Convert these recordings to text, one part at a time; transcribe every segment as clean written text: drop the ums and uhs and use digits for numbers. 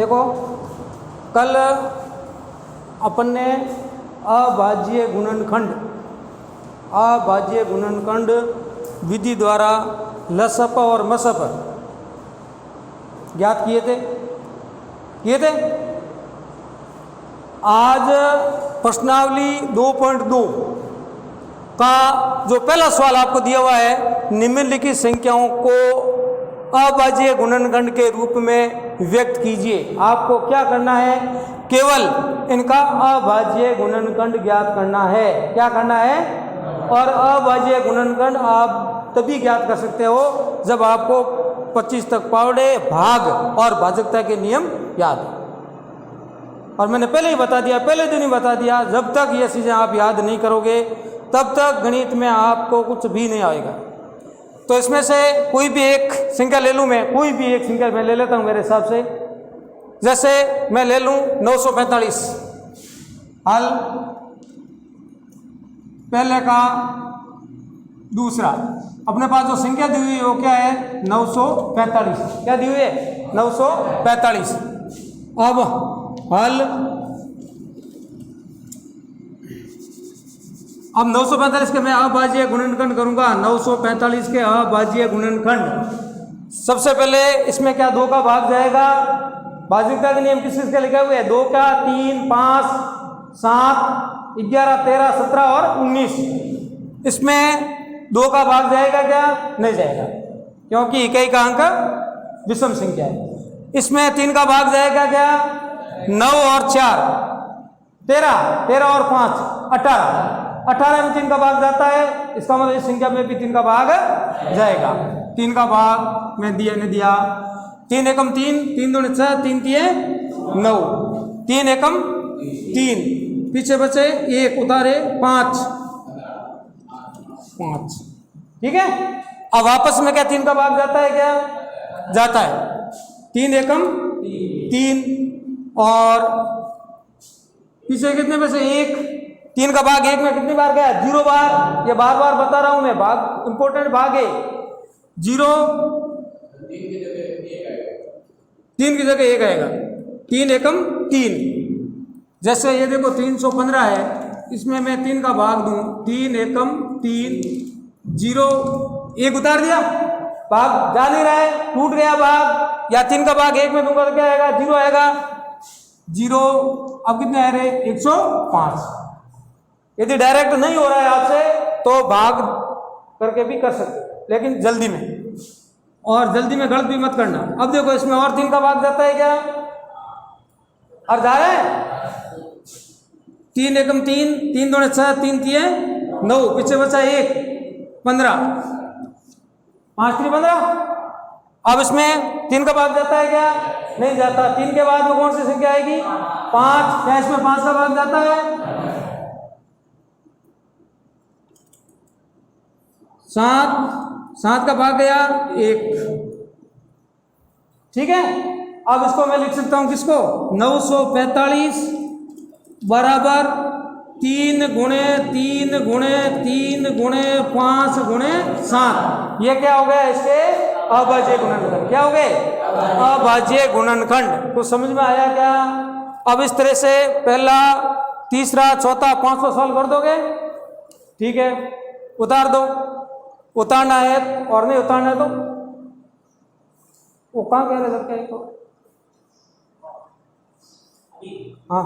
देखो कल अपन ने अभाज्य गुणनखंड विधि द्वारा लसप और मसप ज्ञात किए थे। आज प्रश्नावली 2.2 का जो पहला सवाल आपको दिया हुआ है, निम्नलिखित संख्याओं को अभाज्य गुणनखंड के रूप में व्यक्त कीजिए। आपको क्या करना है, केवल इनका अभाज्य गुणनखंड ज्ञात करना है। क्या करना है? और अभाज्य गुणनखंड आप तभी ज्ञात कर सकते हो जब आपको 25 तक पावड़े, भाग और भाजकता के नियम याद हो। और मैंने पहले ही बता दिया, पहले दिन ही बता दिया, जब तक ये चीज़ें आप याद नहीं करोगे तब तक गणित में आपको कुछ भी नहीं आएगा। तो इसमें से कोई भी एक संख्या ले लूँ, मैं कोई भी एक संख्या मैं ले लेता हूँ मेरे हिसाब से। जैसे मैं ले लूँ 945। हल पहले का दूसरा, अपने पास जो संख्या दी हुई है वो क्या है? 945। क्या दी हुई है? 945। अब हल, अब 945 के मैं अभाज्य गुणनखंड करूंगा। 945 के अभाज्य गुणनखंड, सबसे पहले इसमें क्या 2 का भाग जाएगा। भाजकता के नियम किस किसके लिखे हुए हैं? 2 का, 3, 5, 7, 11, 13, 17 और 19। इसमें 2 का भाग जाएगा क्या? नहीं जाएगा, क्योंकि इकाई का अंक विषम संख्या है। इसमें 3 का भाग जाएगा क्या? 9 और 4 13, 13 और 5 18 में 3 का भाग जाता है। इसका मतलब इस संख्या में भी 3 का भाग जाएगा। 3 का भाग में दिया 3 एकम 3, 3 दूनी 6, 3 तिये 9, 3 एकम 3, पीछे बचे 1, उतारे 5। ठीक है। अब वापस में क्या 3 का भाग जाता है? क्या जाता है? 3 एकम 3 और पीछे कितने में से 1, 3 का भाग 1 में कितनी बार गया? 0 बार। ये बार बार बता रहा हूं मैं, भाग इंपॉर्टेंट भाग है। 0 3 की जगह 1 आएगा। 3 एकम 3। जैसे ये देखो 315 है, इसमें मैं 3 का भाग दूं, 3 एकम 3, 0 1 उतार दिया, भाग जा नहीं रहा है, टूट गया भाग। या 3 का भाग 1 में दूंगा तो क्या आएगा? 0 आएगा। 0 अब कितने आ रहे? 105। यदि डायरेक्ट नहीं हो रहा है आपसे तो भाग करके भी कर सकते, लेकिन जल्दी में, और जल्दी में गलत भी मत करना। अब देखो इसमें और 3 का भाग जाता है क्या? और जा रहा है 3 एकम 3, 3 दूनी 6, 3 तिये 9, पीछे बचा 1, 15, 5 3 15। अब इसमें 3 का भाग जाता है क्या? नहीं जाता। 3 के बाद में कौन सी संख्या आएगी? 5। क्या इसमें 5 का भाग जाता है? 7 का भाग गया 1। ठीक है। अब इसको मैं लिख सकता हूं किसको? 945 बराबर 3 गुणे 3 गुणे 3 गुणे 5 गुणे 7। ये क्या हो गया? इसके अभाज्य गुणनखंड। क्या हो गए? अभाज्य गुणनखंड। तो समझ में आया क्या? अब इस तरह से पहला, तीसरा, चौथा, 5वां सवाल कर दोगे। ठीक है, उतार दो। उतारना है और नहीं उतारना है तो वो कहाँ कह रहे सकते हैं? हाँ,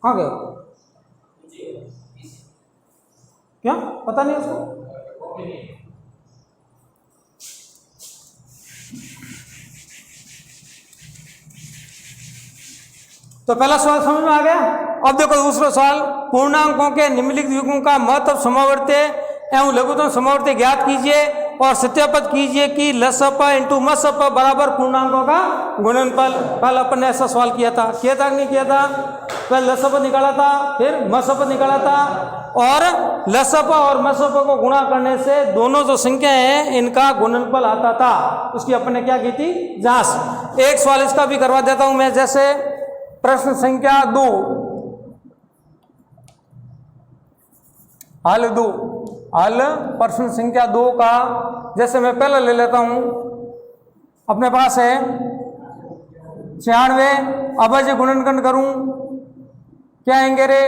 कहाँ गए? क्या पता नहीं उसको? तो पहला सवाल समझ में आ गया। अब देखो दूसरा सवाल, पूर्णांकों के निम्नलिखित युग्मों का महत्व समवर्ती एवं लघुत्तम समवर्ती ज्ञात कीजिए और सत्यापित कीजिए कि लसप इंटू मसप बराबर पूर्णांकों का गुणनफल। कल अपन ने ऐसा सवाल किया था कि नहीं किया था? पहले लसप निकाला था, फिर मसप निकाला था, और लसप और मसप को गुणा करने से दोनों जो संख्या हैं इनका गुणनफल आता था। उसकी अपन ने क्या की थी? जांच। एक सवाल इसका भी करवा देता हूं मैं। जैसे प्रश्न संख्या 2, हल 2, हल प्रश्न संख्या 2 का जैसे मैं पहले ले लेता हूं। अपने पास है 96, अभाज्य गुणनखंड करूं क्या आएंगे रे?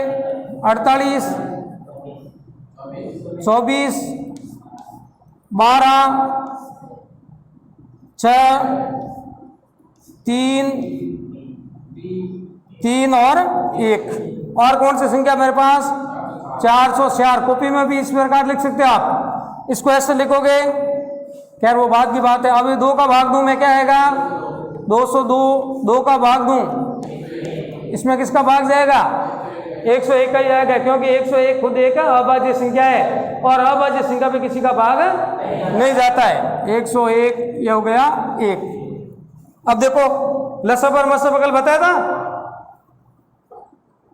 48, 24, 12, 6, 3 और 1। और कौन सी संख्या मेरे पास? 404। कॉपी में भी इस प्रकार लिख सकते हो आप। इसको ऐसे लिखोगे, खैर वो बात की बात है। अभी 2 का भाग दूं मैं, क्या आएगा? 202। 2 का भाग दूं, इसमें किसका भाग जाएगा? 101 का ही आएगा, क्योंकि 101 खुद एक अभाज्य संख्या है और अभाज्य संख्या पे किसी का भाग नहीं जाता है। 101 ये हो गया 1। अब देखो लसाअ और मसाअ कल बताया था।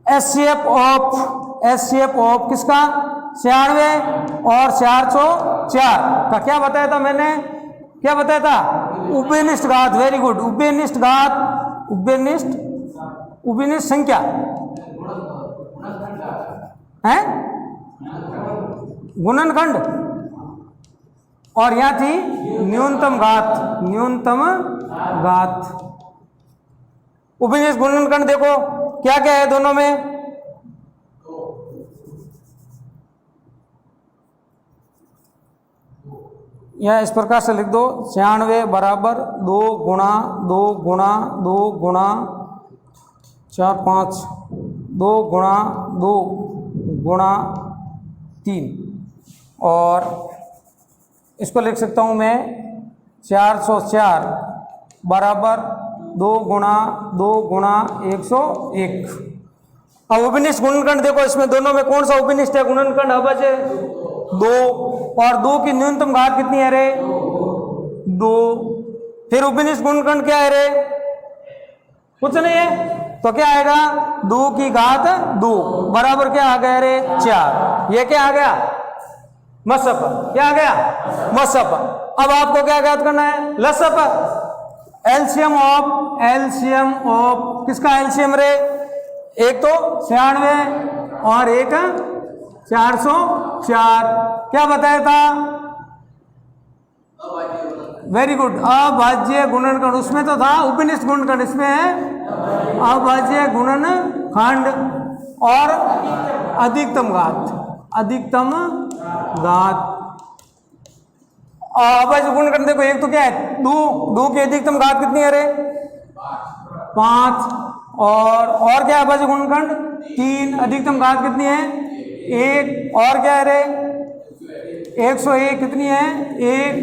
एचसीएफ ऑफ किसका? 96 और 404 का क्या बताया था मैंने? क्या बताया था? उभयनिष्ठ घात। Very good. उभयनिष्ठ घात, उभयनिष्ठ संख्या है, गुणनखंड। और यहां थी न्यूनतम घात, न्यूनतम घात। उभयनिष्ठ गुणनखंड देखो क्या क्या है दोनों में? या इस प्रकार से लिख दो, 96 बराबर 2 गुणा 2 गुणा 2 गुणा 4 5, 2 गुणा 2 गुणा 3, और इसको लिख सकता हूँ मैं 404 बराबर 2 गुणा 2 गुणा 101। अब उभयनिष्ठ गुणनखंड देखो, इसमें दोनों में कौन सा उभयनिष्ठ है गुणनखंड? अभाज्य 2, और 2 की न्यूनतम घात कितनी है रे? 2। फिर उभयनिष्ठ गुणनखंड क्या है रे? कुछ नहीं है, तो क्या आएगा? 2 की घात 2 बराबर क्या आ गया रे? 4। ये क्या आ गया? मसअप। क्या आ गया? मसअप। अब आपको क्या ज्ञात करना है? लसअप। एलसीएम ऑफ किसका एलसीएम रे? एक तो 96 और एक 404। क्या बताया था? वेरी गुड, अभाज्य गुणनखंड। उसमें तो था उभयनिष्ठ गुणनखंड, इसमें है अभाज्य गुणनखंड और अधिकतम घात। अधिकतम घात। अभाज्य गुणनखंड देखो, एक तो क्या है? 2 की अधिकतम घात कितनी है रे? 5। और क्या है अभाज्य गुणनखंड? 3। अधिकतम घात कितनी है? 1। और क्या है रे? 101 कितनी है? 1।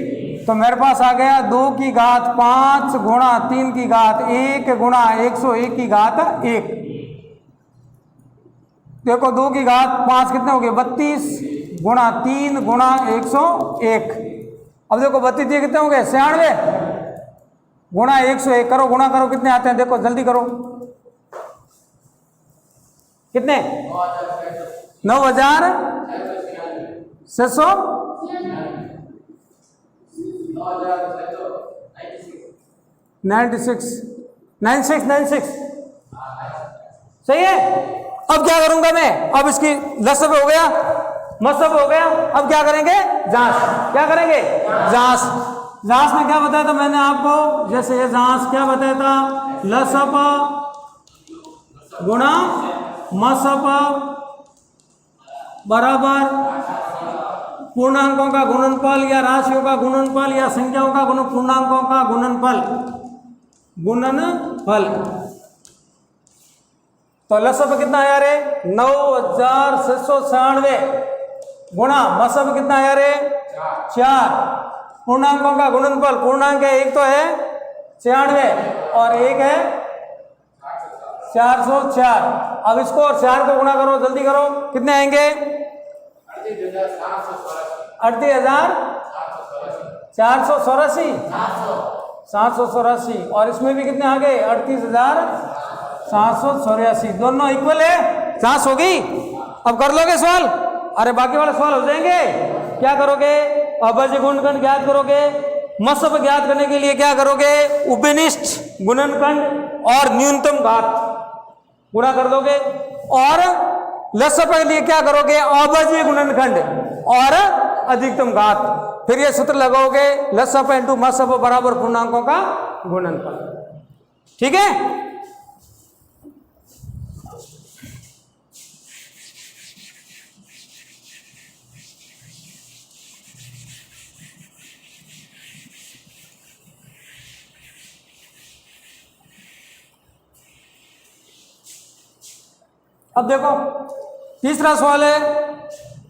तो मेरे पास आ गया 2 की घात 5 गुणा 3 की घात 1 गुणा 101 की घात 1। देखो 2 की घात 5 कितने हो गए? 32 गुणा 3 गुणा 101। अब देखो 32 कितने हो गए? 96 गुणा 101। करो गुणा करो, कितने आते हैं देखो, जल्दी करो। कितने? 9696 96 सही है। अब क्या करूंगा मैं? अब इसकी लसअ हो गया, मसअ हो गया। अब क्या करेंगे? जांच। क्या करेंगे? जांच। जांच में क्या बताया था मैंने आपको? जैसे ये जांच क्या बताया था? लसअ गुणा मसअ बराबर पूर्णांकों का गुणनफल या राशियों का गुणनफल या संख्याओं का पूर्णांकों का गुणनफल। तो लसअ कितना आया रे? 9696 गुणा मसअ कितना आया रे? 4। पूर्णांकों का गुणनफल, पूर्णांक है एक तो है 96 और एक है 404। अब इसको और 4 को गुणा करो, जल्दी करो, कितने आएंगे? 38,484 784। और इसमें भी कितने आ गए? 38,784। दोनों इक्वल है, जांच होगी। अब कर लोगे सवाल? अरे बाकी वाले सवाल हो जाएंगे। क्या करोगे? अभाज्य गुणनखंड ज्ञात करोगे। मसअ ज्ञात करने के लिए क्या करोगे? उभयनिष्ठ गुणनखंड और न्यूनतम घात गुणा कर दोगे। और लसअ के लिए क्या करोगे? अभाज्य गुणनखंड और अधिकतम घात। फिर ये सूत्र लगाओगे, लसअ इंटू मसअ बराबर पूर्णांकों का गुणनफल। ठीक है। अब देखो तीसरा सवाल है,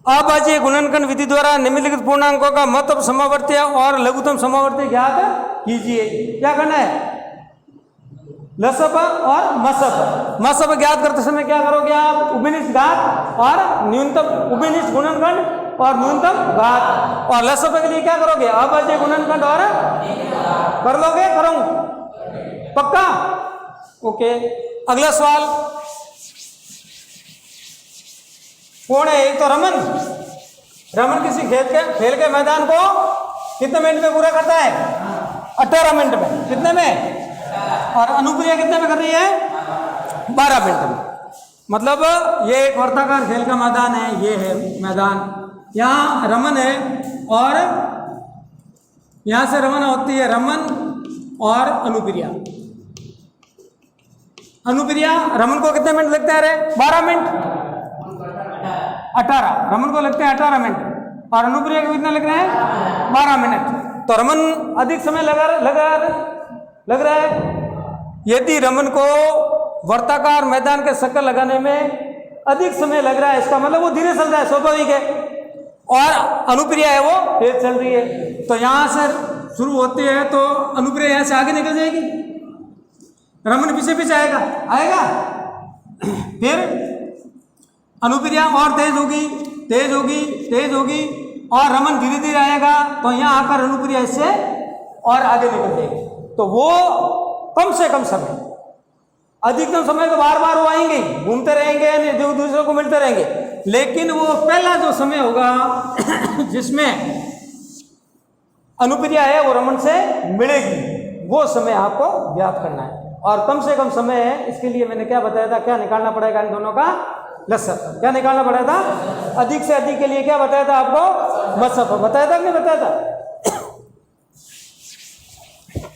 अभाज्य गुणनखंड विधि द्वारा निम्नलिखित पूर्णांकों का महत्तम समावर्ती और लघुत्तम समावर्ती ज्ञात कीजिए। क्या करना है, लसप और मसप। मसप ज्ञात करते समय क्या करोगे आप, उभयनिष्ठ घात और न्यूनतम, उभयनिष्ठ गुणनखंड और न्यूनतम घात। और लसप के लिए क्या करोगे, अभाज्य गुणनखंड और कर लोगे, करूं पक्का, ओके। अगला सवाल, कौन है, एक तो रमन। रमन किसी खेल के मैदान को कितने मिनट में पूरा करता है, 18 मिनट में। कितने में, और अनुप्रिया कितने में कर रही है, 12 मिनट में। मतलब ये एक वर्ताकार खेल का मैदान है, ये है मैदान, यहाँ रमन है और यहाँ से रवाना होती है रमन और अनुप्रिया। अनुप्रिया, रमन को कितने मिनट लगते हैं, अरे 12 मिनट, 18, रमन को लगते हैं 18 मिनट और अनुप्रिया को कितने लग रहे हैं, 12 मिनट। तो रमन अधिक समय लग रहा है। यदि रमन को वर्ताकार मैदान के चक्कर लगाने में अधिक समय लग रहा है, इसका मतलब वो धीरे चल रहा है, स्वाभाविक है। और अनुप्रिया है वो तेज चल रही है। तो यहाँ से शुरू होती है तो अनुप्रिया यहाँ से आगे निकल जाएगी, रमन पीछे पीछे आएगा। फिर अनुप्रिया और तेज होगी और रमन धीरे धीरे आएगा। तो यहाँ आकर अनुप्रिया इससे और आगे निकल जाएगी। तो वो कम से कम समय, अधिकतम समय तो बार बार वो आएंगे, घूमते रहेंगे, एक दूसरे को मिलते रहेंगे, लेकिन वो पहला जो समय होगा जिसमें अनुप्रिया है वो रमन से मिलेगी, वो समय आपको ज्ञात करना है। और कम से कम समय है, इसके लिए मैंने क्या बताया था, क्या निकालना पड़ेगा इन दोनों का लसप। क्या निकालना पड़ा था, अधिक से अधिक के लिए क्या बताया था आपको, मसप बताया था कि नहीं बताया था।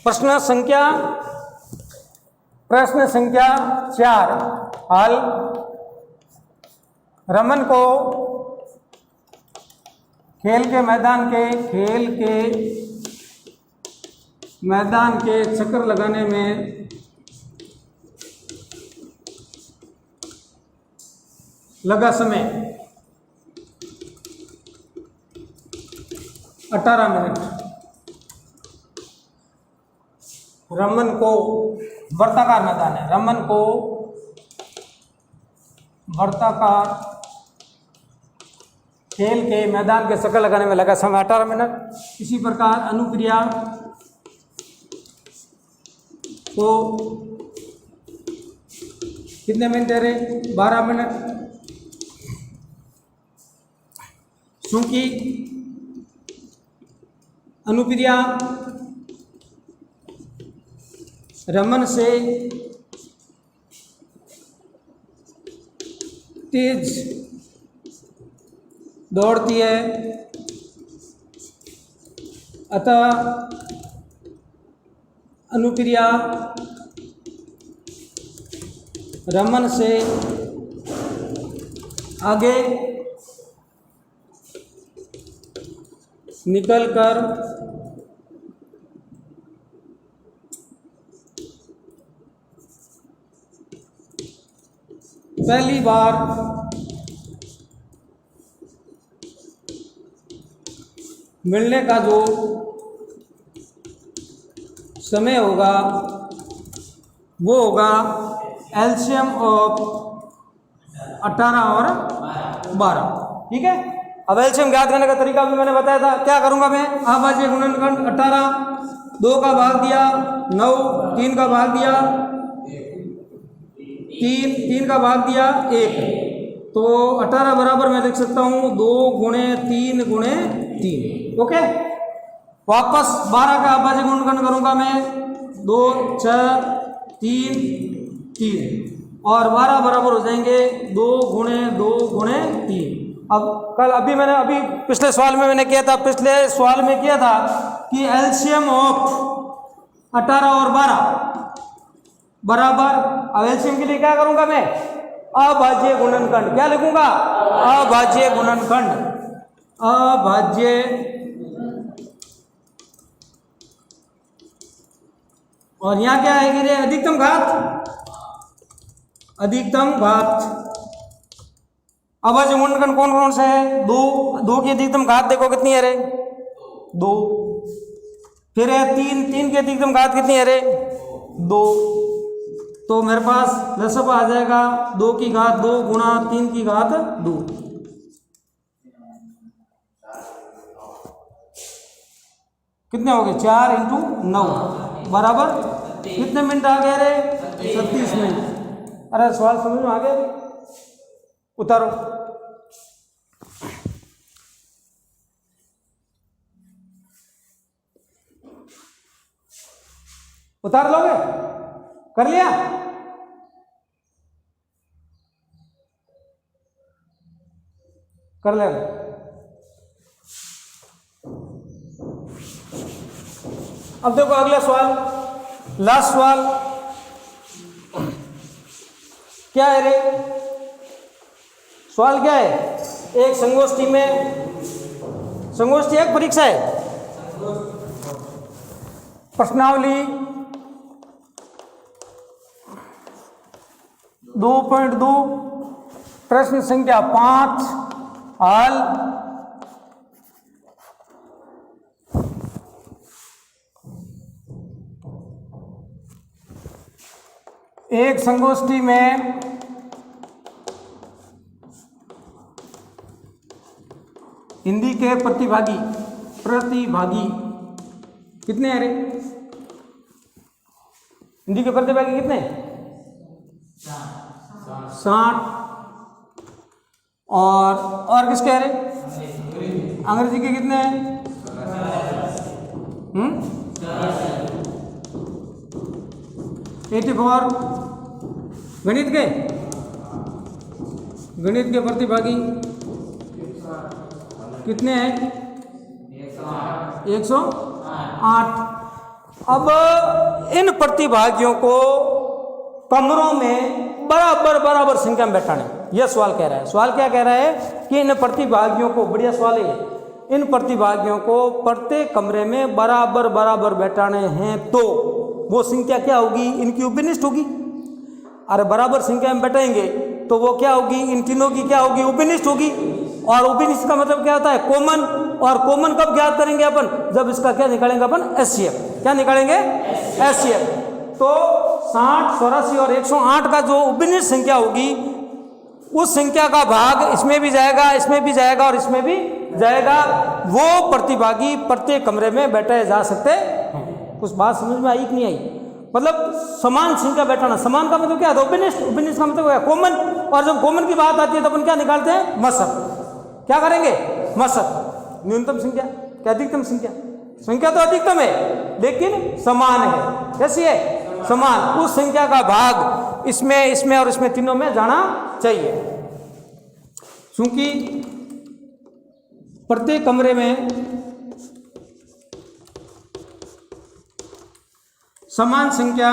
प्रश्न संख्या 4, हल। रमन को खेल के मैदान के चक्कर लगाने में लगा समय 18 मिनट। रमन को वर्ताकार मैदान है, रमन को वर्ताकार खेल के मैदान के चक्कर लगाने में लगा समय 18 मिनट। इसी प्रकार अनुप्रिया को कितने मिनट है रे, 12 मिनट। क्योंकि अनुप्रिया रमन से तेज दौड़ती है, अतः अनुप्रिया रमन से आगे निकलकर पहली बार मिलने का जो समय होगा वो होगा एलसीएम ऑफ 18 और 12। ठीक है। अब एलसीएम ज्ञात करने का तरीका भी मैंने बताया था। क्या करूंगा मैं, अभाज्य गुणनखंड 18, 2 का भाग दिया 9, 3 का भाग दिया 3 का भाग दिया 1, तो 18 बराबर मैं लिख सकता हूँ 2 गुणे 3 गुणे 3। ओके। वापस 12 का अभाज्य गुणनखंड करूंगा मैं, 2 4 3 3 और 12 बराबर हो जाएंगे 2 गुणे 2 गुणे 3। अभी पिछले सवाल में मैंने किया था, कि एलसीएम ऑफ 18 और 12 बराबर, अब एलसीएम के लिए क्या करूंगा मैं, अभाज्य गुणनखंड, क्या लिखूंगा, अभाज्य गुणनखंड, अभाज्य और यहां क्या आएगी रे, अधिकतम घात, अधिकतम घात। अभाज्य गुणनखंड कौन कौन से है, दो, दो की अधिकतम घात देखो कितनी है रे, दो, फिर है तीन, तीन की अधिकतम घात कितनी है रे, दो, तो मेरे पास लसअप आ जाएगा 2 की घात 2 गुणा 3 की घात 2, कितने हो गए, 4 इंटू 9 बराबर कितने मिनट आ गए रे, 36 मिनट। अरे सवाल समझ में आ गया, उतारो, उतार लोगे, कर लिया, कर लेगा। अब देखो अगला सवाल, लास्ट सवाल क्या है रे, सवाल क्या है, एक संगोष्ठी में, संगोष्ठी एक परीक्षा है, प्रश्नावली 2.2 प्रश्न संख्या 5 हल, एक संगोष्ठी में हिंदी के प्रतिभागी कितने हैं रे, हिंदी के प्रतिभागी कितने, 60, और किसके हैं रे, अंग्रेजी के कितने हैं, 84, गणित के प्रतिभागी कितने हैं, 108। अब इन प्रतिभागियों को कमरों में बराबर संख्या में बैठाने, यह सवाल कह रहा है। सवाल क्या कह रहा है कि इन प्रतिभागियों को, बढ़िया सवाल है, इन प्रतिभागियों को प्रत्येक कमरे में बराबर बैठाने हैं, तो वो संख्या क्या होगी, इनकी उपनिष्ठ होगी। अरे बराबर संख्या में बैठाएंगे तो वो क्या होगी, इन तीनों की क्या होगी, उपनिष्ठ होगी। और उपनिष्ठ का मतलब क्या होता है, कॉमन। और कॉमन कब ज्ञात करेंगे अपन, जब इसका क्या निकालेंगे अपन, एचसीएफ। क्या निकालेंगे, एचसीएफ। तो 60, 84 और 108 का जो उपनिष्ठ संख्या होगी, उस संख्या का भाग इसमें भी जाएगा, इसमें भी जाएगा और इसमें भी जाएगा। वो प्रतिभागी प्रत्येक कमरे में बैठे जा सकते हैं। कुछ बात समझ में आई कि नहीं आई, मतलब समान संख्या बैठाना। समान का मतलब क्या है, उपनिष्ठ। उपनिष्ठ का मतलब क्या है, कॉमन। और जब कॉमन की बात आती है तो अपन क्या निकालते हैं, मसक। क्या करेंगे, मसक। न्यूनतम संख्या क्या, अधिकतम संख्या। संख्या तो अधिकतम है लेकिन समान है। कैसी है, समान। उस संख्या का भाग इसमें और इसमें तीनों में जाना चाहिए। क्योंकि प्रत्येक कमरे में समान संख्या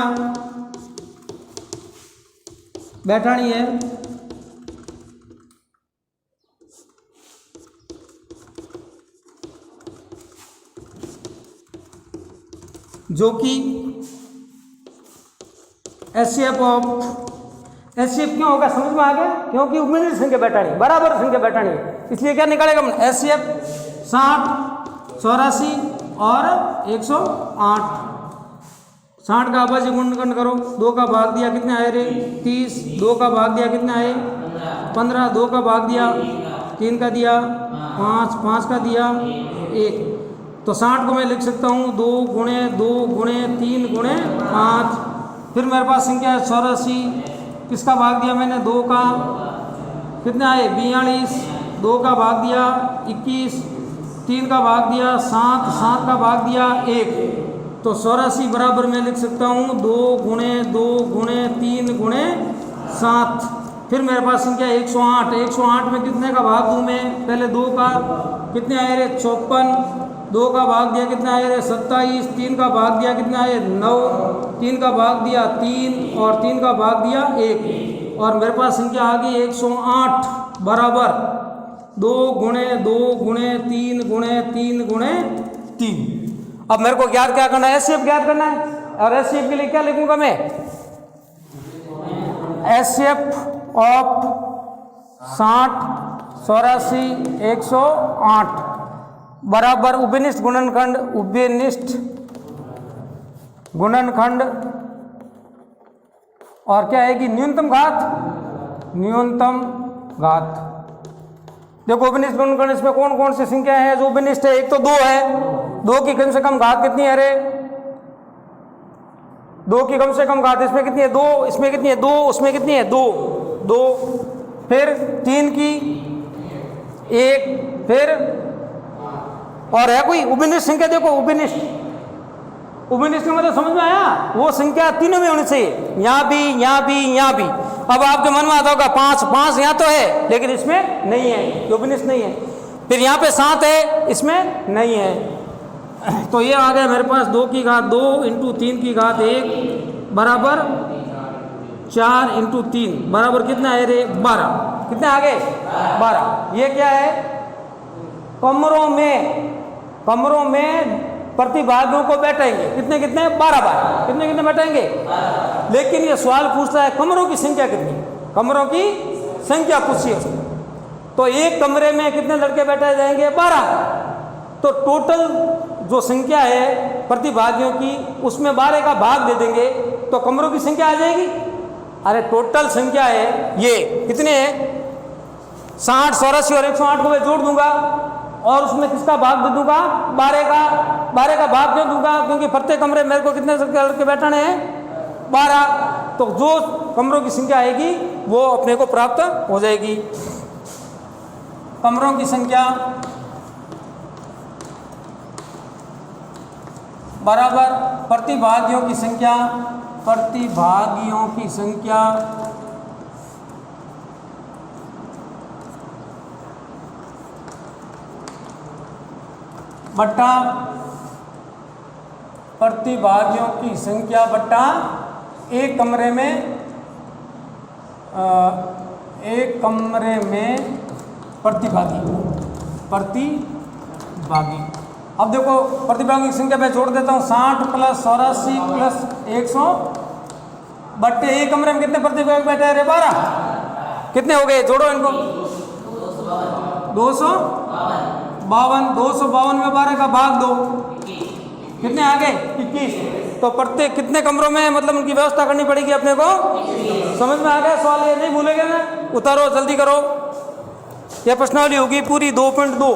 बैठानी है, जो कि एचसीएफ क्यों होगा, समझ में आ गया। क्योंकि उपनिष्ठ संख्या बैठानी, बराबर संख्या बैठानी है, इसलिए क्या निकालेगा हम, एचसीएफ 60, 84 और 108। 60 का अभाज्य गुणनखंड करो, 2 का भाग दिया कितने आए रे, 30, 2 का भाग दिया कितने आए, 15, 2 का भाग दिया 3 का दिया 5, 5 का दिया 1। तो 60 को मैं लिख सकता हूँ 2 गुणे 2 गुणे 3 गुणे 5। फिर मेरे पास संख्या है 84, किसका भाग दिया मैंने, 2 का, कितने आए 42, 2 का भाग दिया 21, 3 का भाग दिया 7, 7 का भाग दिया 1। तो 84 बराबर मैं लिख सकता हूँ 2 गुणे 2 गुणे 3 गुणे 7। फिर मेरे पास संख्या 108, 108 में कितने का भाग दूँ मैं, पहले 2 का, कितने आए रे 54, 2 का भाग दिया कितना है रे 27, 3 का भाग दिया कितना है 9, 3 का भाग दिया 3 और 3 का भाग दिया 1 और मेरे पास संख्या आ गई 108 बराबर 2 गुणे 2 गुणे 3 गुणे 3 गुणे 3। अब मेरे को ज्ञात क्या करना है, एचसीएफ ज्ञात करना है और एचसीएफ के लिए क्या लिखूंगा मैं, एचसीएफ ऑफ 60 84 108 बराबर उभयनिष्ठ गुणनखंड, उभयनिष्ठ गुणनखंड और क्या आएगी न्यूनतम घात, न्यूनतम घात। देखो उभयनिष्ठ गुणनखंड इसमें कौन कौन सी संख्या है जो उभयनिष्ठ है, एक तो 2 है, 2 की कम से कम घात कितनी है रे, 2 की कम से कम घात इसमें कितनी है 2, इसमें कितनी है 2, उसमें कितनी है 2 2, फिर 3 की 1, फिर और है कोई उभयनिष्ठ संख्या, देखो उभयनिष्ठ का मतलब समझ में आया, वो संख्या तीनों में होनी चाहिए, यहाँ भी यहाँ भी यहाँ भी। अब आपके मन में आता होगा 5 यहाँ तो है लेकिन इसमें नहीं है, उभयनिष्ठ नहीं है, फिर यहाँ पे 7 है इसमें नहीं है, तो ये आ गया मेरे पास 2 की घात 2 इंटू 3 की घात 1 बराबर 4 इंटू 3 बराबर कितना है रे 12, कितने आ गए 12। ये क्या है, कमरों में प्रतिभागियों को बैठाएंगे, कितने कितने 12 बार, कितने कितने बैठाएंगे, लेकिन ये सवाल पूछता है कमरों की संख्या कितनी, कमरों की संख्या पूछिए उसको, तो एक कमरे में कितने लड़के बैठाए जाएंगे 12, तो टोटल जो संख्या है प्रतिभागियों की उसमें 12 का भाग दे देंगे तो कमरों की संख्या आ जाएगी। अरे टोटल संख्या है ये कितने हैं 60 84 और 108 को मैं जोड़ दूंगा और उसमें किसका भाग दे दूंगा 12 का भाग क्यों दूंगा, क्योंकि प्रत्येक कमरे मेरे को कितने लड़के बैठाने हैं 12, तो जो कमरों की संख्या आएगी वो अपने को प्राप्त हो जाएगी। कमरों की संख्या बराबर प्रतिभागियों की संख्या बट्टा प्रतिभागियों की संख्या बट्टा एक कमरे में प्रतिभागी। अब देखो प्रतिभागियों की संख्या मैं जोड़ देता हूँ 60 प्लस 84 प्लस 100 बट्टे एक कमरे में कितने प्रतिभागी बैठे हैं 12, कितने हो गए जोड़ो इनको 252 में 12 का भाग दो, कितने आ गए 21, तो प्रत्येक कितने कमरों में मतलब उनकी व्यवस्था करनी पड़ेगी अपने को, समझ में आ गया सवाल, ये नहीं भूलेंगे ना, उतारो जल्दी करो, यह प्रश्नावली होगी पूरी 2.2।